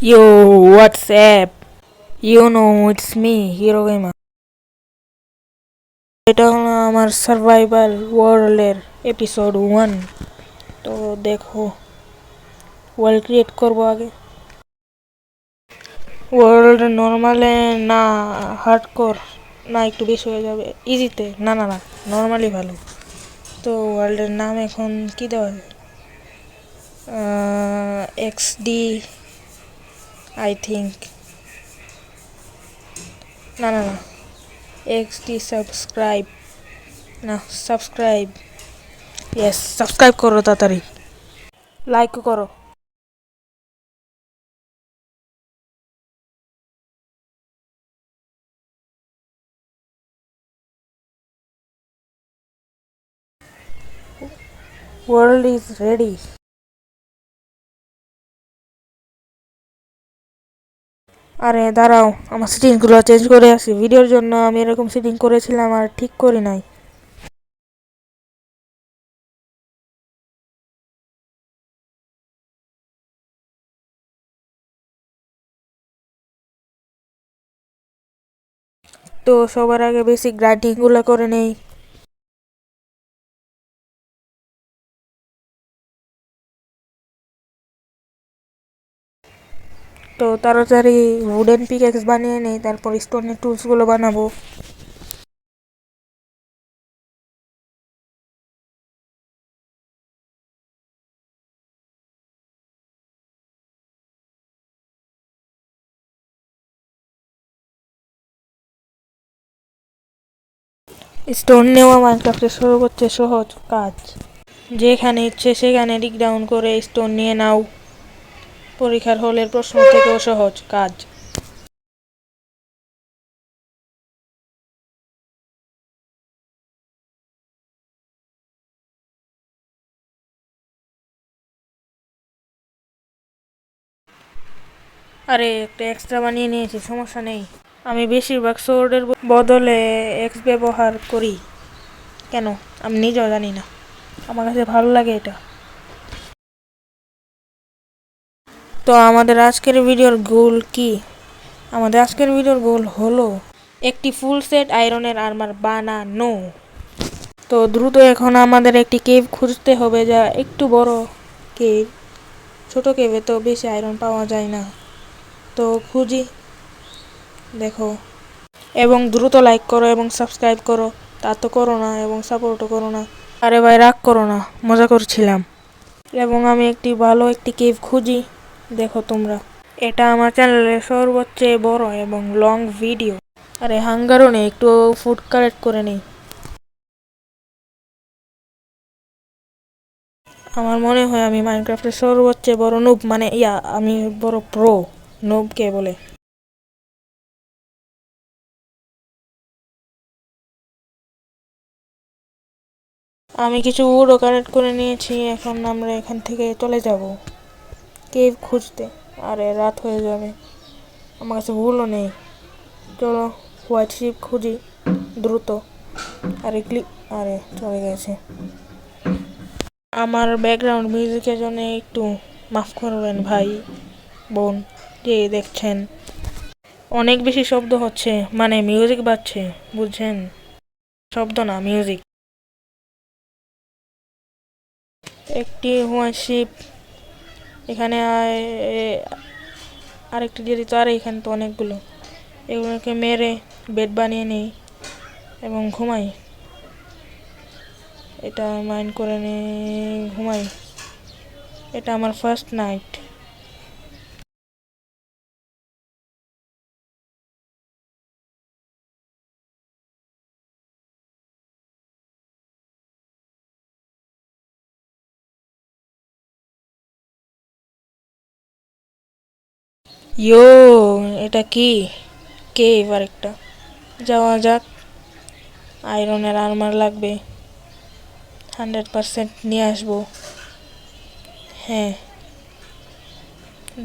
Yo, what's up? You know it's me, Hero Gamer. এটা হলো আমার সার্ভাইভাল ওয়ার্ল্ডের এপিসোড 1। তো দেখো, ওয়ার্ল্ড ক্রিয়েট করব আগে। ওয়ার্ল্ড নর্মালে না, হার্ডকোর না, একটু বেশি হয়ে যাবে। ইজিতে না না না, নর্মালি ভালো। তো ওয়ার্ল্ডের নাম এখন কি দেওয়া যায়? XD I think. না না না, XD সাবস্ক্রাইব। না, সাবস্ক্রাইব। ইয়েস, সাবস্ক্রাইব করো তাড়াতাড়ি, লাইক করো। World is ready. আরে দাঁড়াও, আমার সেটিংসগুলো চেঞ্জ করে আসি। ভিডিওর জন্য আমি এরকম সেটিং করেছিলাম আর ঠিক করি নাই। তো সবার আগে বেসিক গ্রাইন্ডিংগুলো করে নেই। তো তাড়াতাড়ি উডেন পিকেক্স বানিয়ে নেই, তারপর স্টোনের টুলসগুলো বানাবো। স্টোন নেওয়া মাইনক্রাফটে শুরু করতে সহজ কাজ। যেখানে ইচ্ছে সেখানে ডিগ ডাউন করে স্টোন নিয়ে নাও। পরীক্ষার হলের প্রশ্ন থেকেও সহজ কাজ। আরে একটা এক্সট্রা বানিয়ে নিয়েছি, সমস্যা নেই। আমি বেশিরভাগ সোর্ডের বদলে এক্স ব্যবহার করি। কেন আমি নিজেও জানি না, আমার কাছে ভালো লাগে এটা। তো আমাদের আজকের ভিডিওর গোল কি? আমাদের আজকের ভিডিওর গোল হলো একটি ফুল সেট আয়রনের আর্মার বানানো। তো দ্রুত এখন আমাদের একটি কেভ খুঁজতে হবে, যা একটু বড় কেভ। ছোট কেভে তো বেশি আয়রন পাওয়া যায় না। তো খুঁজি, দেখো। এবং দ্রুত লাইক করো এবং সাবস্ক্রাইব করো। তা তো করো না, এবং সাপোর্টও করো না। আরে ভাই, রাগ করো না, মজা করছিলাম। এবং আমি ভালো একটি কেভ খুঁজি, দেখো তোমরা। এটা আমার চ্যানেলের সর্বোচ্চ বড় এবং লং ভিডিও। আরে হাঙ্গারও নেই, একটু ফুড কালেক্ট করে নেই। আমার মনে হয় আমি মাইনক্রাফটের সর্বোচ্চ বড় নুব, মানে আমি বড় প্রো। নুব কে বলে? আমি কিছু উডও কালেক্ট করে নিয়েছি, এখন আমরা এখান থেকে চলে যাব কেভ খুঁজতে। আরে রাত হয়ে যাবে, আমার কাছে ভুলও নেই। চলো হোয়াইট শিপ খুঁজি দ্রুত। আরে চলে গেছে। আমার ব্যাকগ্রাউন্ড মিউজিকের জন্য একটু মাফ করবেন ভাই বোন, যে দেখছেন অনেক বেশি শব্দ হচ্ছে, মানে মিউজিক বাজছে, বুঝছেন? শব্দ না, মিউজিক। একটি হোয়াইট শিপ এখানে, আরেকটি দিয়ে দিত। আর এখানে তো অনেকগুলো, এগুলোকে মেরে বেড বানিয়ে নিই এবং ঘুমাই। এটা মাইন্ড করে নিয়ে ঘুমাই। এটা আমার ফার্স্ট নাইট। ইয়ো, এটা কি কেভ? আরেকটা, যাওয়া যাক। আয়রনের আর্মার লাগবে, 100% নিয়ে আসবো। হ্যাঁ,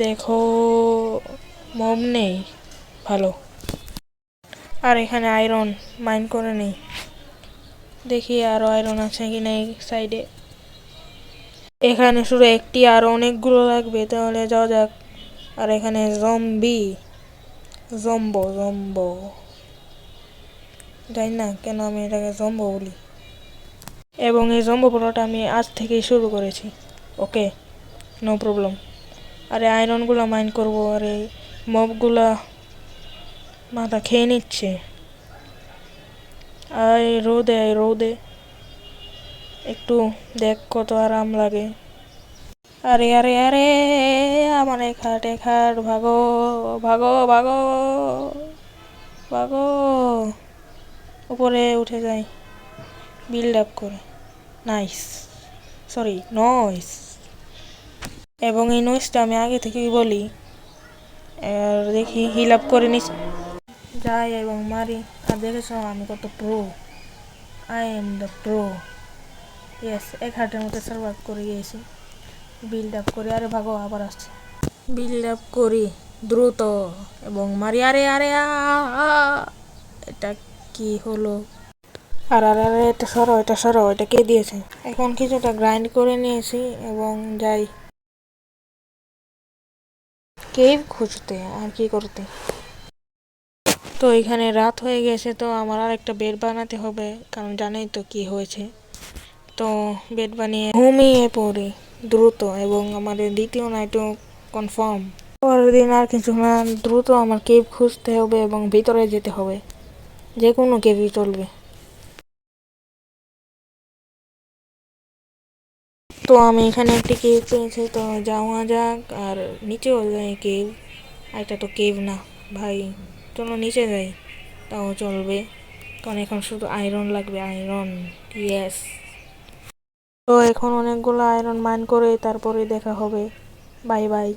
দেখো মব নেই, ভালো। আর এখানে আয়রন মাইন করে নেই, দেখি আরো আয়রন আছে কিনা এই সাইডে। এখানে শুধু একটি, আর অনেকগুলো লাগবে, তাহলে যাওয়া যাক। আর এখানে জম্বি, জম্বো জানি না কেন আমি এটাকে জম্বো বলি। এবং এই জম্বো পড়াটা আমি আজ থেকেই শুরু করেছি। ওকে, নো প্রবলেম। আরে আয়রনগুলো মাইন্ড করবো, আর এই মবগুলা মাথা খেয়ে নিচ্ছে। আয় রোদে একটু দেখ কত আরাম লাগে। আরে আরে আরে আমার খাট ভাগো ভাগো ভাগো ভাগো, উপরে উঠে যাই বিল্ড আপ করে। Nice, sorry noise. এবং এই নয়েসটা আমি আগে থেকেই বলি। আর দেখি হিল আপ করে নিস, যাই এবং মারি। আর দেখেছ আমি কত pro, I am the pro. Yes, এক হার্টের মধ্যে সার্ভাইভ করে গিয়েছি। বিল্ড আপ করি, আরে ভাগো আবার আসছে। বিল্ড আপ করি দ্রুত এবং মারি। আরে আরে এটা কি হলো? আর আর আরে এটা সরো, এটা কে দিয়েছে? এখন কিছুটা গ্রাইন্ড করে নিয়েছি এবং যাই কেভ খুঁজতে, আর কি করতে। তো এখানে রাত হয়ে গেছে, তো আমার আর একটা বেড বানাতে হবে, কারণ জানেই তো কি হয়েছে। তো বেড বানিয়ে ঘুমিয়ে পড়ি দ্রুত, এবং আমাদের দ্বিতীয় নাইটও কনফার্ম। পরের দিন আর কিছু না, দ্রুত আমার কেভ খুঁজতে হবে এবং ভিতরে যেতে হবে। যে কোনো কেভই চলবে। তো আমি এখানে একটি কেভ পেয়েছি, তো যাওয়া যাক। আর নিচেও যাই কেভ। এটা তো কেভ না ভাই, চলো নিচে যাই, তাও চলবে, কারণ এখন শুধু আয়রন লাগবে, আয়রন। ইয়েস। তো এখন অনেকগুলো আয়রন মাইন করে তারপরে দেখা হবে। বাই বাই,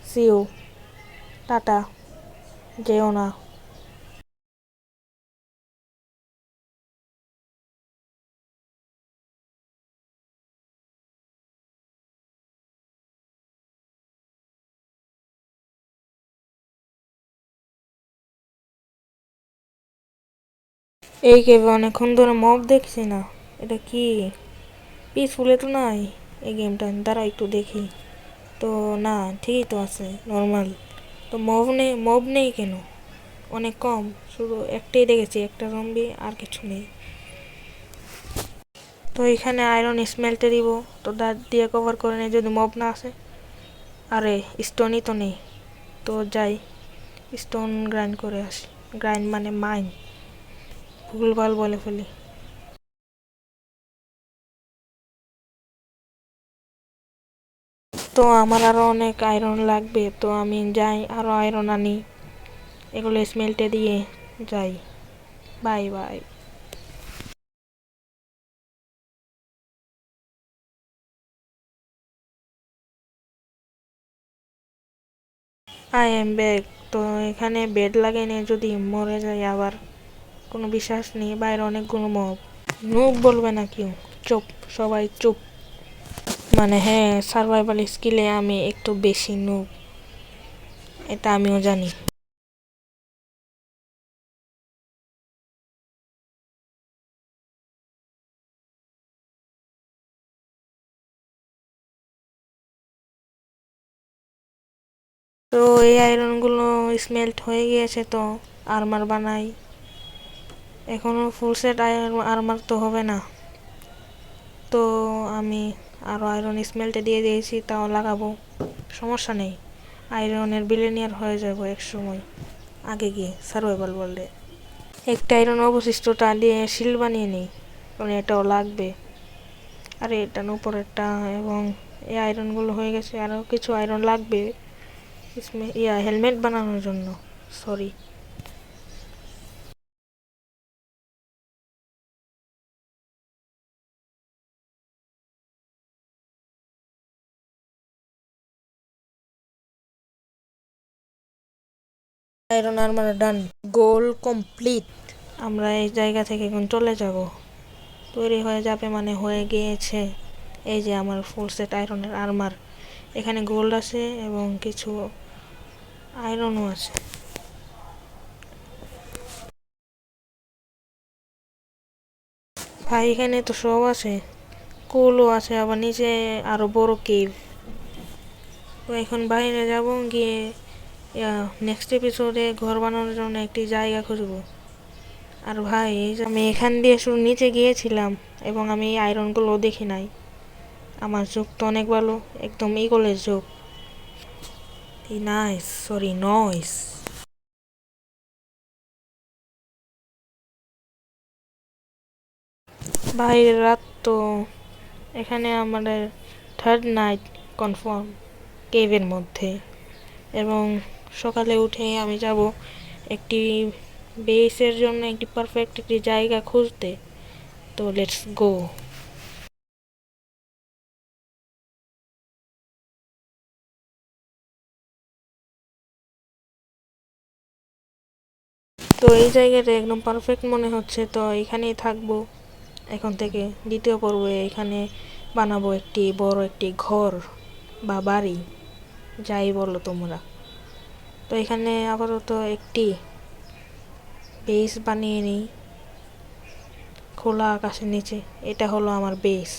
সি ইউ, টাটা, যেও না। এই কেভে অনেকক্ষণ ধরে মব দেখছি না, এটা কি পিসফুলে তো নাই এই গেমটা। দাঁড়া একটু দেখি। তো না, ঠিকই তো আছে, নর্মাল। তো মব নেই কেন? অনেক কম, শুধু একটাই দেখেছি, একটা জম্বি, আর কিছু নেই। তো এখানে আয়রন স্মেলটে দিব, তো দাঁত দিয়ে কভার করে নেই যদি মব না আসে। আরে স্টোনই তো নেই, তো যাই স্টোন গ্রাইন্ড করে আসি। গ্রাইন্ড মানে মাইন, ভুলভাল বলে ফেলি। তো আমার আরো অনেক আয়রন লাগবে, তো আমি যাই আরো আয়রন আনি, এগুলো স্মেলটে দিয়ে যাই। Bye bye. I am back. তো এখানে বেড লাগাইনি, যদি মরে যায় আবার কোনো বিশ্বাস নেই, বাইরে অনেকগুলো মব। নুব বলবে না কেউ, চুপ, সবাই চুপ। মানে হ্যাঁ, সার্ভাইভাল স্কিলে আমি একটু বেশি নুব, এটা আমিও জানি। তো এই আয়রনগুলো স্মেল্ট হয়ে গিয়েছে, তো আর্মার বানাই। এখনো ফুল সেট আর্মার তো হবে না, তো আমি আরও আয়রন স্মেলটে দিয়ে দিয়েছি, তাও লাগাবো, সমস্যা নেই। আয়রনের বিলিনিয়ার হয়ে যাবো এক সময়, আগে গিয়ে সার্ভাইভাল বললে। একটা আয়রন অবশিষ্টটা দিয়ে শিল বানিয়ে নিই, কারণ এটাও লাগবে। আরে এটা উপরেরটা, এবং এই আয়রনগুলো হয়ে গেছে, আরও কিছু আয়রন লাগবে হেলমেট বানানোর জন্য। সরি। আয়রন আর্মার ডান, গোল কমপ্লিট। আমরা এই জায়গা থেকে এখন চলে যাব, তৈরি হয়ে যাবে মানে হয়ে গিয়েছে। এই যে আমার ফুল সেট আয়রনের আর্মার, এখানে গোল্ড আছে এবং কিছু আয়রনও আছে। ভাই এখানে তো সব আছে, কোলও আছে, আবার নিচে আরো বড় কেভ। তো এখন বাইরে যাব, গিয়ে নেক্সট এপিসোডে ঘর বানানোর জন্য একটি জায়গা খুঁজব। আর ভাই এই যে আমি এখান দিয়ে শুধু নিচে গিয়েছিলাম এবং আমি এই আয়রনগুলো দেখি নাই। আমার চোখ তো অনেক ভালো, একদম ইগলের চোখ। Nice, sorry noise. বাইরে রাত তো, এখানে আমাদের থার্ড নাইট কনফার্ম কেভের মধ্যে। এবং সকালে উঠে আমি যাব একটি বেসের জন্য একটি পারফেক্ট একটি জায়গা খুঁজতে। তো লেটস গো। তো এই জায়গাটা একদম পারফেক্ট মনে হচ্ছে, তো এখানেই থাকবো এখন থেকে। দ্বিতীয় পর্বে এখানে বানাবো একটি বড় একটি ঘর বা বাড়ি, যাই বলো তোমরা। তো এখানে আপাতত একটি বেস বানিয়ে নিই খোলা আকাশের নিচে। এটা হলো আমার বেস।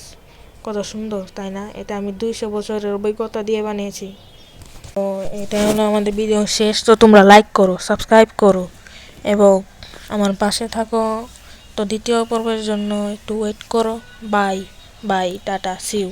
কত সুন্দর তাই না? এটা আমি 200 বছরের অভিজ্ঞতা দিয়ে বানিয়েছি। তো এটা হলো আমাদের ভিডিও শেষ। তো তোমরা লাইক করো, সাবস্ক্রাইব করো এবং আমার পাশে থাকো। তো দ্বিতীয় পর্বের জন্য একটু ওয়েট করো। বাই বাই, টাটা, সিউ।